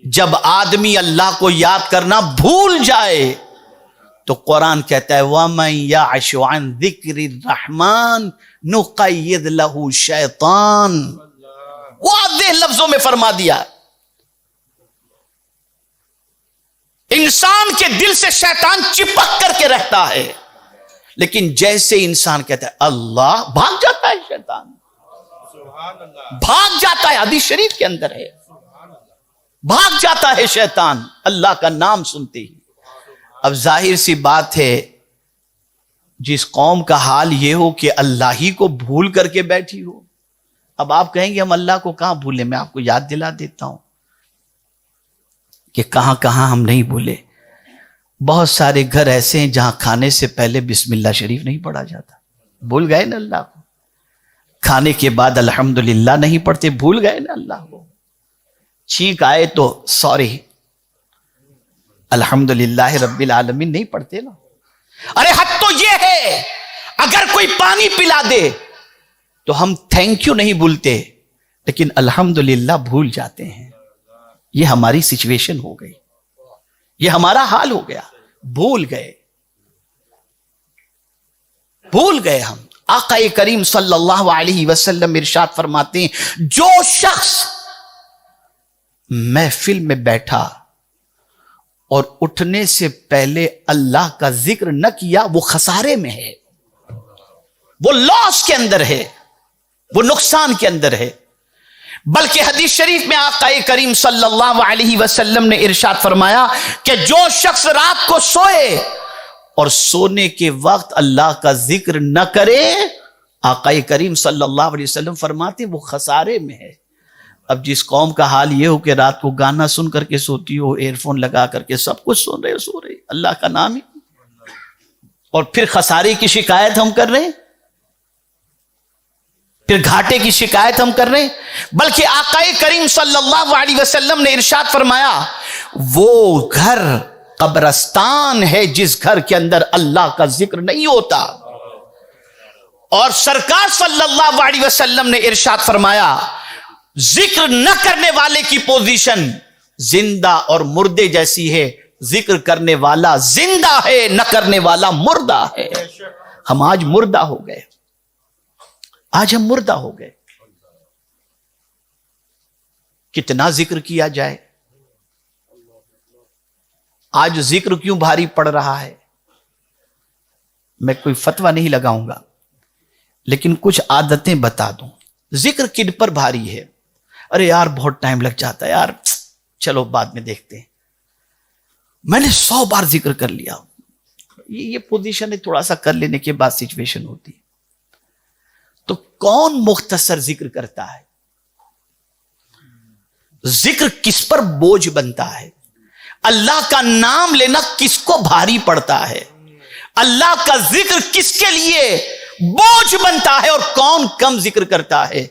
جب آدمی اللہ کو یاد کرنا بھول جائے تو قرآن کہتا ہے وَمَن يَعْشُ عَن ذِكْرِ الرَّحْمَنِ نُقَيِّضْ لَهُ شَيْطَانٌ، واضح لفظوں میں فرما دیا۔ انسان کے دل سے شیطان چپک کر کے رہتا ہے، لیکن جیسے انسان کہتا ہے اللہ، بھاگ جاتا ہے شیطان، بھاگ جاتا ہے، حدیث شریف کے اندر ہے، بھاگ جاتا ہے شیطان اللہ کا نام سنتے ہی۔ اب ظاہر سی بات ہے، جس قوم کا حال یہ ہو کہ اللہ ہی کو بھول کر کے بیٹھی ہو، اب آپ کہیں گے ہم اللہ کو کہاں بھولے؟ میں آپ کو یاد دلا دیتا ہوں کہ کہاں کہاں ہم نہیں بھولے۔ بہت سارے گھر ایسے ہیں جہاں کھانے سے پہلے بسم اللہ شریف نہیں پڑھا جاتا، بھول گئے نا اللہ کو۔ کھانے کے بعد الحمدللہ نہیں پڑھتے، بھول گئے نا اللہ کو۔ چھینک آئے تو سوری الحمدللہ رب العالمین نہیں پڑھتے نا۔ ارے حد تو یہ ہے، اگر کوئی پانی پلا دے تو ہم تھینک یو نہیں بھولتے، لیکن الحمدللہ بھول جاتے ہیں۔ یہ ہماری سچویشن ہو گئی، یہ ہمارا حال ہو گیا، بھول گئے ہم۔ آقا کریم صلی اللہ علیہ وسلم ارشاد فرماتے ہیں جو شخص محفل میں بیٹھا اور اٹھنے سے پہلے اللہ کا ذکر نہ کیا، وہ خسارے میں ہے، وہ لاس کے اندر ہے، وہ نقصان کے اندر ہے۔ بلکہ حدیث شریف میں آقا کریم صلی اللہ علیہ وسلم نے ارشاد فرمایا کہ جو شخص رات کو سوئے اور سونے کے وقت اللہ کا ذکر نہ کرے، آقا کریم صلی اللہ علیہ وسلم فرماتے وہ خسارے میں ہے۔ اب جس قوم کا حال یہ ہو کہ رات کو گانا سن کر کے سوتی ہو، ایئر فون لگا کر کے سب کچھ سو رہے اللہ کا نام ہی، اور پھر خسارے کی شکایت ہم کر رہے ہیں، پھر گھاٹے کی شکایت ہم کر رہے ہیں۔ بلکہ آقا کریم صلی اللہ علیہ وسلم نے ارشاد فرمایا وہ گھر قبرستان ہے جس گھر کے اندر اللہ کا ذکر نہیں ہوتا۔ اور سرکار صلی اللہ علیہ وسلم نے ارشاد فرمایا ذکر نہ کرنے والے کی پوزیشن زندہ اور مردے جیسی ہے، ذکر کرنے والا زندہ ہے، نہ کرنے والا مردہ ہے۔ ہم آج مردہ ہو گئے، آج ہم مردہ ہو گئے۔ کتنا ذکر کیا جائے؟ آج ذکر کیوں بھاری پڑ رہا ہے؟ میں کوئی فتویٰ نہیں لگاؤں گا، لیکن کچھ عادتیں بتا دوں۔ ذکر کن پر بھاری ہے؟ ارے یار بہت ٹائم لگ جاتا ہے یار، چلو بعد میں دیکھتے ہیں، میں نے 100 بار ذکر کر لیا۔ یہ پوزیشن ہے، تھوڑا سا کر لینے کے بعد سچویشن ہوتی ہے۔ تو کون مختصر ذکر کرتا ہے؟ ذکر کس پر بوجھ بنتا ہے؟ اللہ کا نام لینا کس کو بھاری پڑتا ہے؟ اللہ کا ذکر کس کے لیے بوجھ بنتا ہے اور کون کم ذکر کرتا ہے؟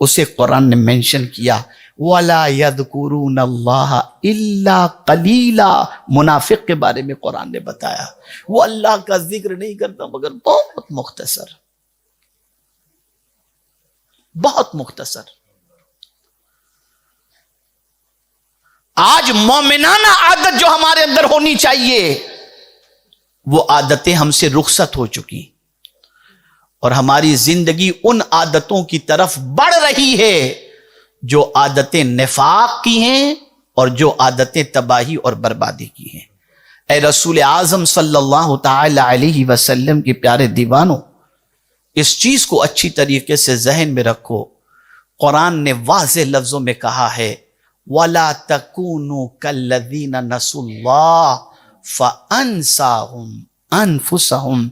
اسے قرآن نے مینشن کیا، وَلَا يَذْكُرُونَ اللَّهَ إِلَّا قَلِيلًا۔ منافق کے بارے میں قرآن نے بتایا وہ اللہ کا ذکر نہیں کرتا مگر بہت مختصر، بہت مختصر۔ آج مومنانہ عادت جو ہمارے اندر ہونی چاہیے وہ عادتیں ہم سے رخصت ہو چکی، اور ہماری زندگی ان عادتوں کی طرف بڑھ رہی ہے جو عادتیں نفاق کی ہیں اور جو عادتیں تباہی اور بربادی کی ہیں۔ اے رسول اعظم صلی اللہ تعالی علیہ وسلم کے پیارے دیوانوں، اس چیز کو اچھی طریقے سے ذہن میں رکھو۔ قرآن نے واضح لفظوں میں کہا ہے وَلَا تَكُونُوا كَالَّذِينَ نَسُوا اللَّهَ فَأَنْسَاهُمْ أَنفُسَهُمْ۔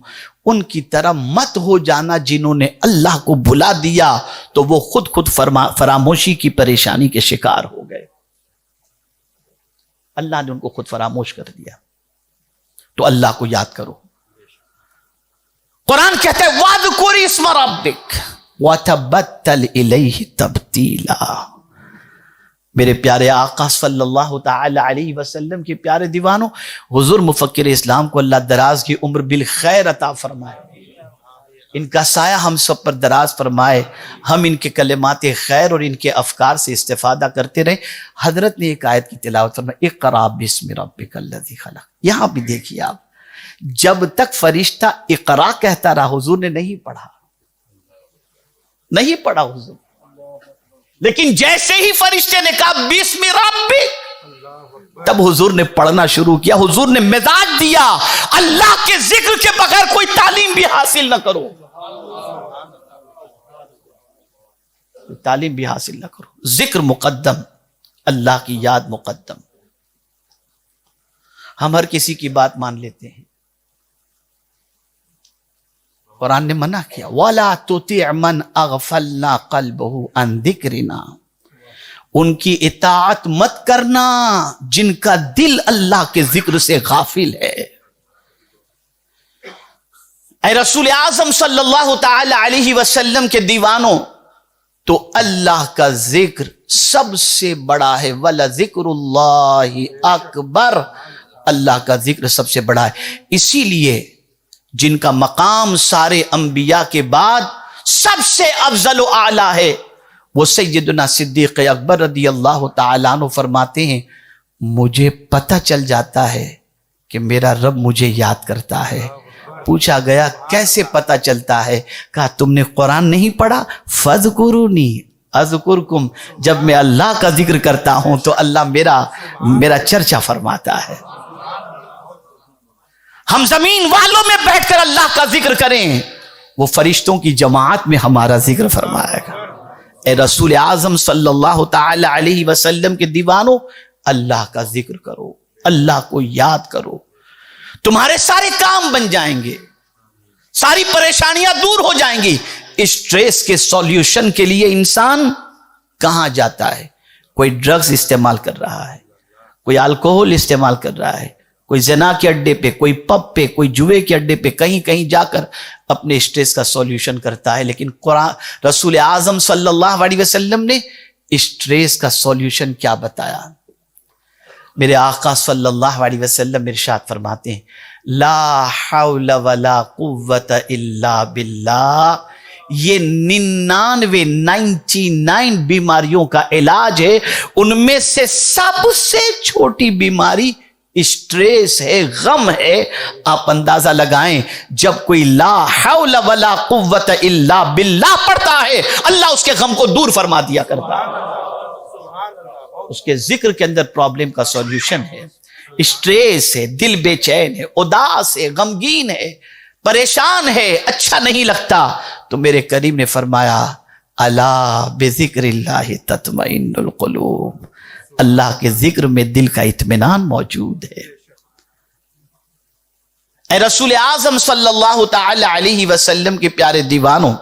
ان کی طرح مت ہو جانا جنہوں نے اللہ کو بھلا دیا تو وہ خود فراموشی کی پریشانی کے شکار ہو گئے۔ اللہ نے ان کو خود فراموش کر دیا، تو اللہ کو یاد کرو۔ قرآن کہتا ہے وَاذْكُرِ اسْمَ رَبِّكَ وَتَبَتَّلْ إِلَيْهِ تَبْتِيلًا۔ میرے پیارے آقا صلی اللہ تعالی علیہ وسلم کے پیارے دیوانوں، حضور مفکر اسلام کو اللہ دراز کی عمر بالخیر عطا فرمائے، ان کا سایہ ہم سب پر دراز فرمائے، ہم ان کے کلمات خیر اور ان کے افکار سے استفادہ کرتے رہیں۔ حضرت نے ایک آیت کی تلاوت فرمائی اقرأ بسم ربک الذی خلق۔ یہاں بھی دیکھیے آپ، جب تک فرشتہ اقرا کہتا رہا حضور نے نہیں پڑھا، نہیں پڑھا حضور، لیکن جیسے ہی فرشتے نے کہا بسم ربک، تب حضور نے پڑھنا شروع کیا۔ حضور نے مزاج دیا اللہ کے ذکر کے بغیر کوئی تعلیم بھی حاصل نہ کرو، تعلیم بھی حاصل نہ کرو۔ ذکر مقدم، اللہ کی یاد مقدم۔ ہم ہر کسی کی بات مان لیتے ہیں، قرآن نے منع کیا وَلَا تُطِعْ مَنْ أَغْفَلْنَا قَلْبَهُ عَنْ ذِكْرِنَا۔ ان کی اطاعت مت کرنا جن کا دل اللہ کے ذکر سے غافل ہے۔ اے رسول اعظم صلی اللہ تعالی علیہ وسلم کے دیوانوں، تو اللہ کا ذکر سب سے بڑا ہے، وَلَذِكْرُ اللَّهِ أَكْبَرُ۔ اللہ کا ذکر سب سے بڑا ہے، اسی لیے جن کا مقام سارے انبیاء کے بعد سب سے افضل و اعلیٰ ہے، وہ سیدنا صدیق اکبر رضی اللہ تعالیٰ عنہ فرماتے ہیں مجھے پتہ چل جاتا ہے کہ میرا رب مجھے یاد کرتا ہے۔ پوچھا گیا کیسے پتہ چلتا ہے؟ کہا تم نے قرآن نہیں پڑھا؟ فَاذْكُرُونِي اذکرکم، جب میں اللہ کا ذکر کرتا ہوں تو اللہ میرا چرچا فرماتا ہے۔ ہم زمین والوں میں بیٹھ کر اللہ کا ذکر کریں، وہ فرشتوں کی جماعت میں ہمارا ذکر فرمائے گا۔ اے رسول اعظم صلی اللہ تعالی علیہ وسلم کے دیوانوں، اللہ کا ذکر کرو، اللہ کو یاد کرو، تمہارے سارے کام بن جائیں گے، ساری پریشانیاں دور ہو جائیں گی۔ اسٹریس کے سولیوشن کے لیے انسان کہاں جاتا ہے؟ کوئی ڈرگز استعمال کر رہا ہے، کوئی الکوہل استعمال کر رہا ہے، کوئی زنا کے اڈے پہ، کوئی پب پہ، کوئی جوئے کے اڈے پہ، کہیں کہیں جا کر اپنے اسٹریس کا سولیوشن کرتا ہے۔ لیکن قرآن رسول اعظم صلی اللہ علیہ وسلم نے اسٹریس کا سولیوشن کیا بتایا؟ میرے آقا صلی اللہ علیہ وسلم ارشاد فرماتے ہیں، لا حول ولا قوت الا باللہ، یہ 99 بیماریوں کا علاج ہے، ان میں سے سب سے چھوٹی بیماری اسٹریس ہے، غم ہے۔ آپ اندازہ لگائیں، جب کوئی لا حول ولا قوت الا باللہ پڑھتا ہے، اللہ اس کے غم کو دور فرما دیا کرتا ہے۔ اس کے ذکر کے اندر پرابلم کا سولیوشن ہے، اسٹریس ہے، دل بے چین ہے، اداس ہے، غمگین ہے، پریشان ہے، اچھا نہیں لگتا، تو میرے کریم نے فرمایا الا بذکر اللہ تطمئن القلوب، اللہ کے ذکر میں دل کا اطمینان موجود ہے۔ اے رسول اعظم صلی اللہ تعالی علیہ وسلم کے پیارے دیوانوں،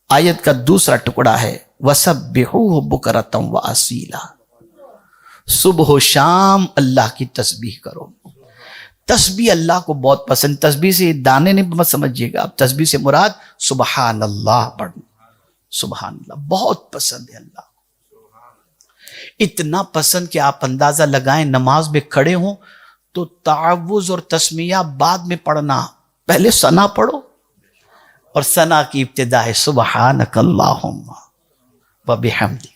آیت کا دوسرا ٹکڑا ہے وَسَبِّحُوهُ بُكْرَةً وَأَصِيلًا، صبح و شام اللہ کی تسبیح کرو۔ تسبیح اللہ کو بہت پسند، تسبیح سے دانے نہیں مت سمجھیے گا، تسبیح سے مراد سبحان اللہ پڑھنا، سبحان اللہ بہت پسند ہے اللہ کو، اتنا پسند کہ آپ اندازہ لگائیں نماز میں کھڑے ہوں تو تعوذ اور تسمیہ بعد میں پڑھنا، پہلے ثنا پڑھو، اور ثنا کی ابتدا ہے سبحانک اللہم وبحمدک۔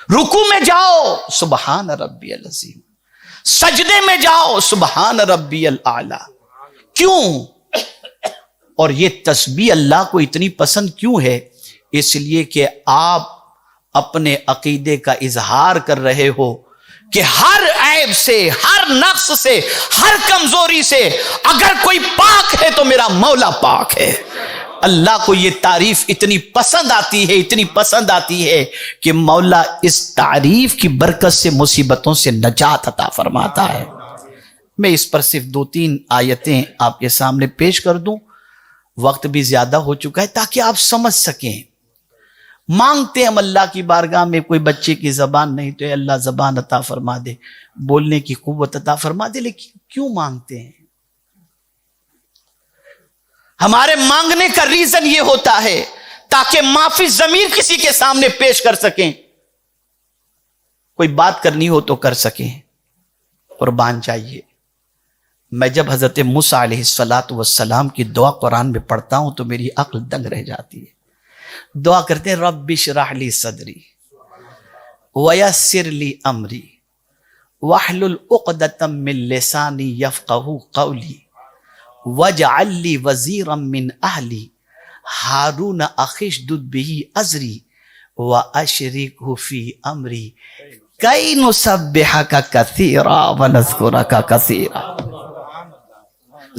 رکوع میں جاؤ سبحان ربی العظیم، سجدے میں جاؤ سبحان ربی الاعلی۔ کیوں؟ اور یہ تسبیح اللہ کو اتنی پسند کیوں ہے؟ اس لیے کہ آپ اپنے عقیدے کا اظہار کر رہے ہو کہ ہر عیب سے، ہر نقص سے، ہر کمزوری سے اگر کوئی پاک ہے تو میرا مولا پاک ہے۔ اللہ کو یہ تعریف اتنی پسند آتی ہے، اتنی پسند آتی ہے کہ مولا اس تعریف کی برکت سے مصیبتوں سے نجات عطا فرماتا ہے۔ میں اس پر صرف 2-3 آیتیں آپ کے سامنے پیش کر دوں، وقت بھی زیادہ ہو چکا ہے تاکہ آپ سمجھ سکیں۔ مانگتے ہیں ہم اللہ کی بارگاہ میں، کوئی بچے کی زبان نہیں تو اے اللہ زبان عطا فرما دے، بولنے کی قوت عطا فرما دے، لیکن کیوں مانگتے ہیں؟ ہمارے مانگنے کا ریزن یہ ہوتا ہے تاکہ معافی ضمیر کسی کے سامنے پیش کر سکیں، کوئی بات کرنی ہو تو کر سکیں۔ قربان چاہیے، میں جب حضرت موسیٰ علیہ السلام کی دعا قرآن میں پڑھتا ہوں تو میری عقل دنگ رہ جاتی ہے۔ دعا کرتے ہیں رب اشرح لی صدری ویسر لی امری واحلل عقدۃ من لسانی یفقہوا قولی وَاجْعَلْ لِي وَزِيرًا مِّنْ أَهْلِي هَارُونَ أَخِشْدُدْ بِهِ أَزْرِي وَأَشْرِكْهُ فِي أَمْرِي كَيْ نُسَبِّحَكَ كَثِيرًا وَنَذْكُرَكَ كَثِيرًا۔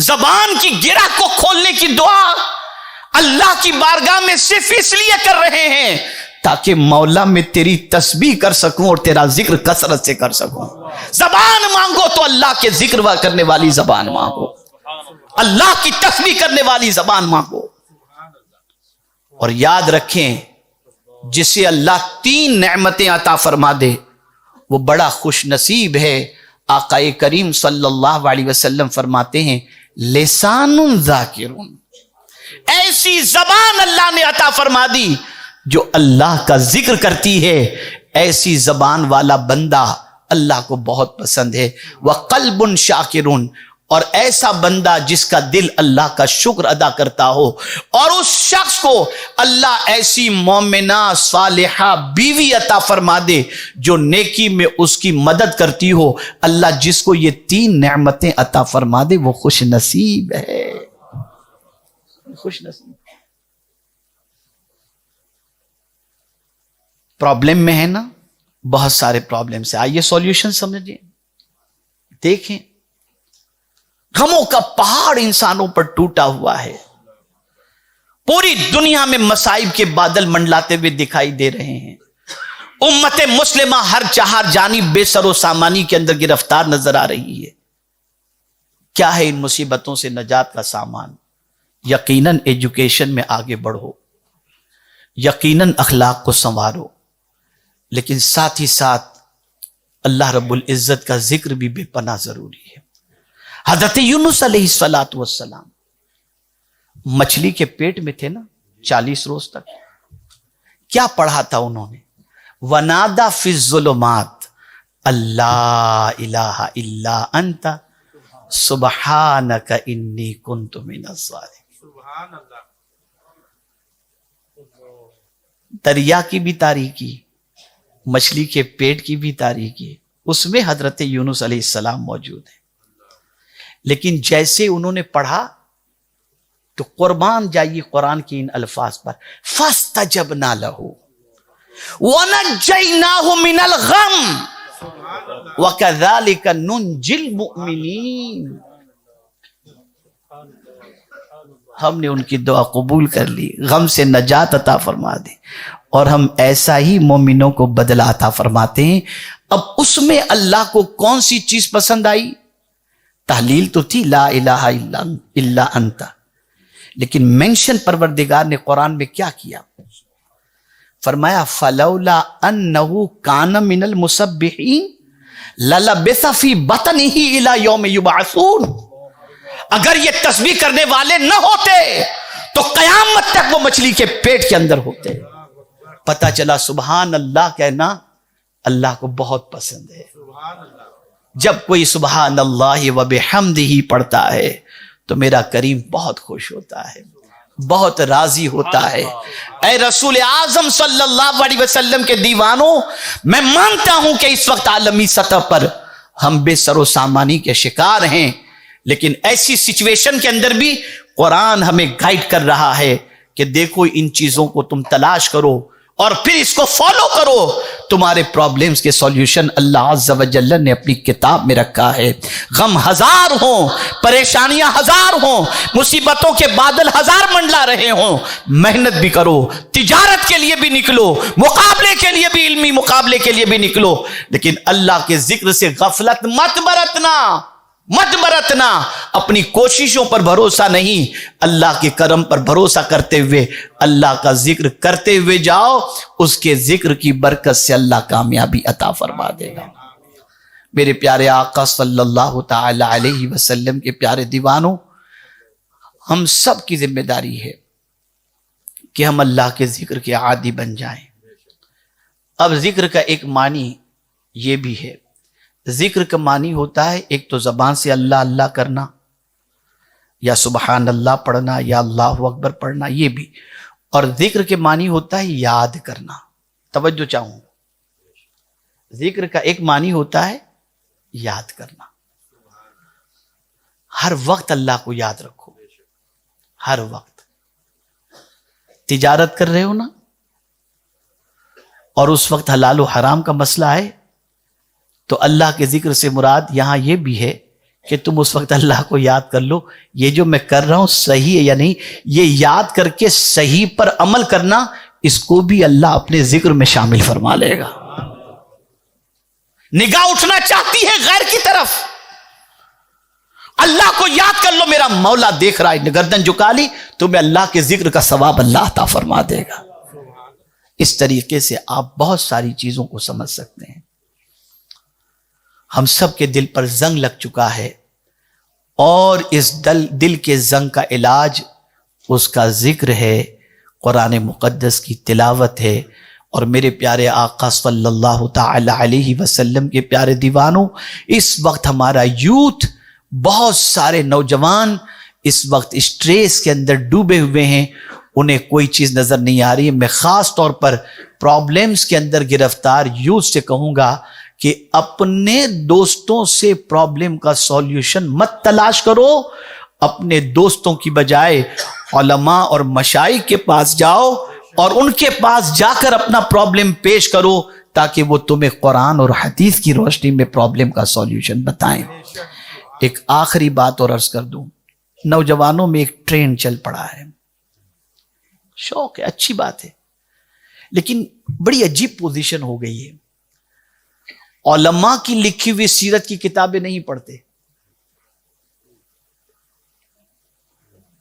زبان کی گرہ کو کھولنے کی دعا اللہ کی بارگاہ میں صرف اس لیے کر رہے ہیں تاکہ مولا میں تیری تسبیح کر سکوں اور تیرا ذکر کثرت سے کر سکوں۔ زبان مانگو تو اللہ کے ذکر کرنے والی زبان مانگو، اللہ کی تسبیح کرنے والی زبان مانگو۔ اور یاد رکھیں، جسے اللہ 3 نعمتیں عطا فرما دے وہ بڑا خوش نصیب ہے۔ آقا کریم صلی اللہ علیہ وسلم فرماتے ہیں لسان ذاکرون، ایسی زبان اللہ نے عطا فرما دی جو اللہ کا ذکر کرتی ہے، ایسی زبان والا بندہ اللہ کو بہت پسند ہے۔ وقلب شاکرون، اور ایسا بندہ جس کا دل اللہ کا شکر ادا کرتا ہو، اور اس شخص کو اللہ ایسی مومنہ صالحہ بیوی عطا فرما دے جو نیکی میں اس کی مدد کرتی ہو۔ اللہ جس کو یہ 3 نعمتیں عطا فرما دے وہ خوش نصیب ہے، خوش نصیب۔ پرابلم میں ہے نا، بہت سارے پرابلم سے آئیے سولوشن سمجھیں، دیکھیں غموں کا پہاڑ انسانوں پر ٹوٹا ہوا ہے، پوری دنیا میں مصائب کے بادل منڈلاتے ہوئے دکھائی دے رہے ہیں، امت مسلمہ ہر چہار جانب بے سر و سامانی کے اندر گرفتار نظر آ رہی ہے۔ کیا ہے ان مصیبتوں سے نجات کا سامان؟ یقیناً ایجوکیشن میں آگے بڑھو، یقیناً اخلاق کو سنوارو، لیکن ساتھ ہی ساتھ اللہ رب العزت کا ذکر بھی بے پناہ ضروری ہے۔ حضرت یونس علیہ السلام مچھلی کے پیٹ میں تھے نا 40 روز تک، کیا پڑھا تھا انہوں نے؟ وَنَادَى فِي الظُّلُمَاتِ اللہ الہ الا انت سبحانک انی کنت من الظالمین۔ دریا کی بھی تاریکی، مچھلی کے پیٹ کی بھی تاریکی، اس میں حضرت یونس علیہ السلام موجود ہیں، لیکن جیسے انہوں نے پڑھا تو قربان جائیے قرآن کی ان الفاظ پر، فَاسْتَجَبْنَا لَهُ وَنَجَّيْنَاهُ مِنَ الْغَمِّ وَكَذَلِكَ نُنْجِي الْمُؤْمِنِينَ۔ ہم نے ان کی دعا قبول کر لی، غم سے نجات عطا فرما دی، اور ہم ایسا ہی مومنوں کو بدلہ عطا فرماتے ہیں۔ اب اس میں اللہ کو کون سی چیز پسند آئی؟ تحلیل تو تھی لا الہ الا انت، لیکن مینشن پروردگار نے قرآن میں کیا کیا؟ فرمایا فلولا انہ کان من المسبحین للبث فی بطنہ الی یوم یبعثون۔ اگر یہ تسبیح کرنے والے نہ ہوتے تو قیامت تک وہ مچھلی کے پیٹ کے اندر ہوتے۔ پتہ چلا سبحان اللہ کہنا اللہ کو بہت پسند ہے۔ جب کوئی سبحان اللہ و بحمدہ پڑھتا ہے تو میرا کریم بہت خوش ہوتا ہے، بہت راضی ہوتا ہے۔ اے رسول اعظم صلی اللہ علیہ وسلم کے دیوانوں، میں مانتا ہوں کہ اس وقت عالمی سطح پر ہم بے سر و سامانی کے شکار ہیں، لیکن ایسی سچویشن کے اندر بھی قرآن ہمیں گائیڈ کر رہا ہے کہ دیکھو ان چیزوں کو تم تلاش کرو اور پھر اس کو فالو کرو، تمہارے پرابلمز کے سولیوشن اللہ عز و جل نے اپنی کتاب میں رکھا ہے۔ غم ہزار ہوں، پریشانیاں ہزار ہوں، مصیبتوں کے بادل ہزار منڈلا رہے ہوں، محنت بھی کرو، تجارت کے لیے بھی نکلو، مقابلے کے لیے بھی، علمی مقابلے کے لیے بھی نکلو، لیکن اللہ کے ذکر سے غفلت مت برتنا، اپنی کوششوں پر بھروسہ نہیں، اللہ کے کرم پر بھروسہ کرتے ہوئے اللہ کا ذکر کرتے ہوئے جاؤ، اس کے ذکر کی برکت سے اللہ کامیابی عطا فرما دے گا۔ میرے پیارے آقا صلی اللہ تعالی علیہ وسلم کے پیارے دیوانوں، ہم سب کی ذمہ داری ہے کہ ہم اللہ کے ذکر کے عادی بن جائیں۔ اب ذکر کا ایک معنی یہ بھی ہے، ذکر کا معنی ہوتا ہے ایک تو زبان سے اللہ اللہ کرنا، یا سبحان اللہ پڑھنا، یا اللہ اکبر پڑھنا، یہ بھی، اور ذکر کے معنی ہوتا ہے یاد کرنا۔ توجہ چاہوں، ذکر کا ایک معنی ہوتا ہے یاد کرنا، ہر وقت اللہ کو یاد رکھو، ہر وقت۔ تجارت کر رہے ہو نا، اور اس وقت حلال و حرام کا مسئلہ ہے، تو اللہ کے ذکر سے مراد یہاں یہ بھی ہے کہ تم اس وقت اللہ کو یاد کر لو، یہ جو میں کر رہا ہوں صحیح ہے یا نہیں، یہ یاد کر کے صحیح پر عمل کرنا، اس کو بھی اللہ اپنے ذکر میں شامل فرما لے گا۔ نگاہ اٹھنا چاہتی ہے غیر کی طرف، اللہ کو یاد کر لو، میرا مولا دیکھ رہا ہے، گردن جھکا لی، تمہیں اللہ کے ذکر کا ثواب اللہ عطا فرما دے گا۔ اس طریقے سے آپ بہت ساری چیزوں کو سمجھ سکتے ہیں۔ ہم سب کے دل پر زنگ لگ چکا ہے، اور اس دل کے زنگ کا علاج اس کا ذکر ہے، قرآن مقدس کی تلاوت ہے۔ اور میرے پیارے آقا صلی اللہ تعالی علیہ وسلم کے پیارے دیوانوں، اس وقت ہمارا یوتھ، بہت سارے نوجوان اس وقت اسٹریس کے اندر ڈوبے ہوئے ہیں، انہیں کوئی چیز نظر نہیں آ رہی ہے۔ میں خاص طور پر پرابلمز کے اندر گرفتار یوتھ سے کہوں گا کہ اپنے دوستوں سے پرابلم کا سولیوشن مت تلاش کرو، اپنے دوستوں کی بجائے علماء اور مشائخ کے پاس جاؤ، اور ان کے پاس جا کر اپنا پرابلم پیش کرو تاکہ وہ تمہیں قرآن اور حدیث کی روشنی میں پرابلم کا سولیوشن بتائیں۔ ایک آخری بات اور عرض کر دوں، نوجوانوں میں ایک ٹرینڈ چل پڑا ہے، شوق ہے، اچھی بات ہے، لیکن بڑی عجیب پوزیشن ہو گئی ہے۔ علماء کی لکھی ہوئی سیرت کی کتابیں نہیں پڑھتے،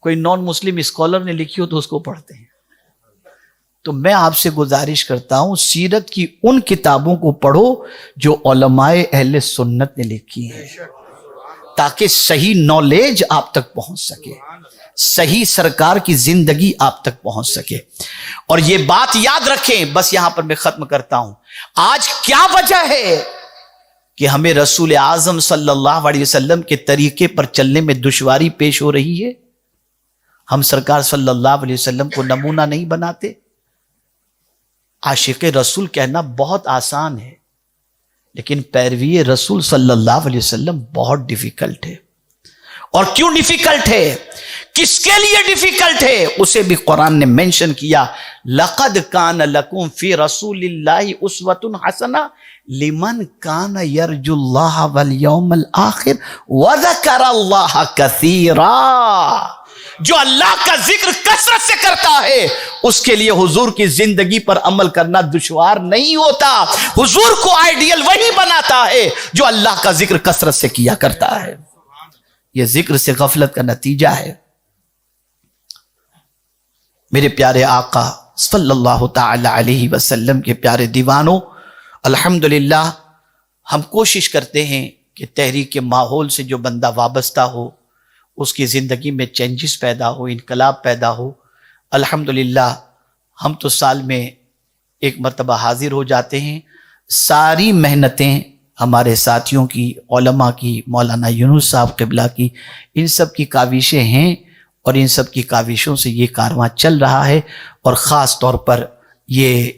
کوئی نان مسلم اسکالر نے لکھی ہو تو اس کو پڑھتے ہیں۔ تو میں آپ سے گزارش کرتا ہوں سیرت کی ان کتابوں کو پڑھو جو علماء اہل سنت نے لکھی ہیں، تاکہ صحیح نالج آپ تک پہنچ سکے، صحیح سرکار کی زندگی آپ تک پہنچ سکے۔ اور یہ بات یاد رکھیں، بس یہاں پر میں ختم کرتا ہوں، آج کیا وجہ ہے کہ ہمیں رسول اعظم صلی اللہ علیہ وسلم کے طریقے پر چلنے میں دشواری پیش ہو رہی ہے؟ ہم سرکار صلی اللہ علیہ وسلم کو نمونہ نہیں بناتے؟ عاشق رسول کہنا بہت آسان ہے، لیکن پیروی رسول صلی اللہ علیہ وسلم بہت ڈیفیکلٹ ہے۔ اور کیوں ڈیفیکلٹ ہے؟ کس کے لیے ڈیفیکلٹ ہے؟ اسے بھی قرآن نے مینشن کیا، لَقَدْ كَانَ لَكُمْ فِي رَسُولِ اللَّهِ أُسْوَةٌ حَسَنَةٌ لِمَنْ كَانَ يَرْجُو اللَّهَ وَالْيَوْمَ الْآخِرَ وَذَكَرَ اللَّهَ كَثِيرًا۔ جو اللہ کا ذکر کثرت سے کرتا ہے اس کے لیے حضور کی زندگی پر عمل کرنا دشوار نہیں ہوتا۔ حضور کو آئیڈیل وہی بناتا ہے جو اللہ کا ذکر کثرت سے کیا کرتا ہے۔ یہ ذکر سے غفلت کا نتیجہ ہے۔ میرے پیارے آقا صلی اللہ تعالی علیہ وسلم کے پیارے دیوانوں، الحمدللہ ہم کوشش کرتے ہیں کہ تحریک کے ماحول سے جو بندہ وابستہ ہو اس کی زندگی میں چینجز پیدا ہو، انقلاب پیدا ہو۔ الحمدللہ ہم تو سال میں ایک مرتبہ حاضر ہو جاتے ہیں۔ ساری محنتیں ہمارے ساتھیوں کی، علماء کی، مولانا یونس صاحب قبلہ کی، ان سب کی کاوشیں ہیں، اور ان سب کی کاوشوں سے یہ کارواں چل رہا ہے۔ اور خاص طور پر یہ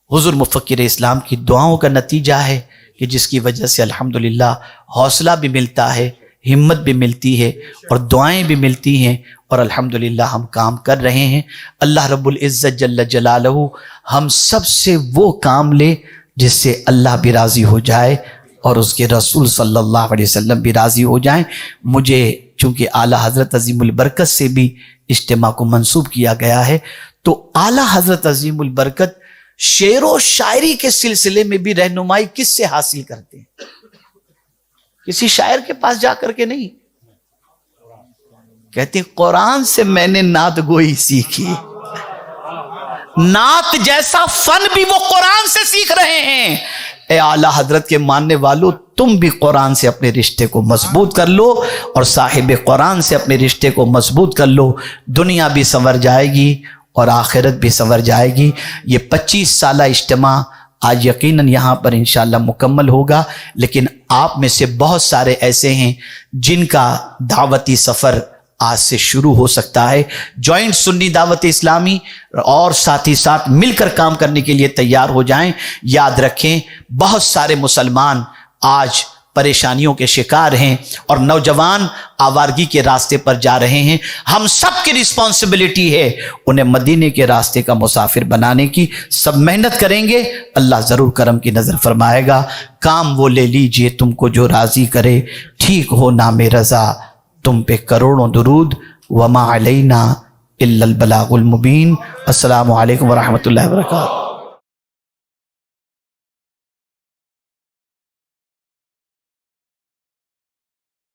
حضور مفکر اسلام کی دعاؤں کا نتیجہ ہے کہ جس کی وجہ سے الحمدللہ حوصلہ بھی ملتا ہے، ہمت بھی ملتی ہے، اور دعائیں بھی ملتی ہیں، اور الحمدللہ ہم کام کر رہے ہیں۔ اللہ رب العزت جل جلالہ ہم سب سے وہ کام لے جس سے اللہ بھی راضی ہو جائے اور اس کے رسول صلی اللہ علیہ وسلم بھی راضی ہو جائیں۔ مجھے چونکہ اعلیٰ حضرت عظیم البرکت سے بھی اجتماع کو منسوب کیا گیا ہے، تو اعلیٰ حضرت عظیم البرکت شعر و شاعری کے سلسلے میں بھی رہنمائی کس سے حاصل کرتے ہیں؟ کسی شاعر کے پاس جا کر کے نہیں، کہتے ہیں قرآن سے میں نے نعت گوئی سیکھی۔ نعت جیسا فن بھی وہ قرآن سے سیکھ رہے ہیں۔ اے اعلیٰ حضرت کے ماننے والوں، تم بھی قرآن سے اپنے رشتے کو مضبوط کر لو، اور صاحب قرآن سے اپنے رشتے کو مضبوط کر لو۔ دنیا بھی سنور جائے گی اور آخرت بھی سنور جائے گی۔ یہ 25 سالہ اجتماع آج یقیناً یہاں پر انشاءاللہ مکمل ہوگا، لیکن آپ میں سے بہت سارے ایسے ہیں جن کا دعوتی سفر آج سے شروع ہو سکتا ہے۔ جوائنٹ سنی دعوت اسلامی اور ساتھ ہی ساتھ مل کر کام کرنے کے لیے تیار ہو جائیں۔ یاد رکھیں بہت سارے مسلمان آج پریشانیوں کے شکار ہیں اور نوجوان آوارگی کے راستے پر جا رہے ہیں۔ ہم سب کی رسپانسبلٹی ہے انہیں مدینے کے راستے کا مسافر بنانے کی۔ سب محنت کریں گے، اللہ ضرور کرم کی نظر فرمائے گا۔ کام وہ لے لیجئے تم کو جو راضی کرے، ٹھیک ہو نام رضا تم پہ کروڑوں درود، وما علینا الا البلاغ المبین۔ السلام علیکم ورحمۃ اللہ وبرکاتہ۔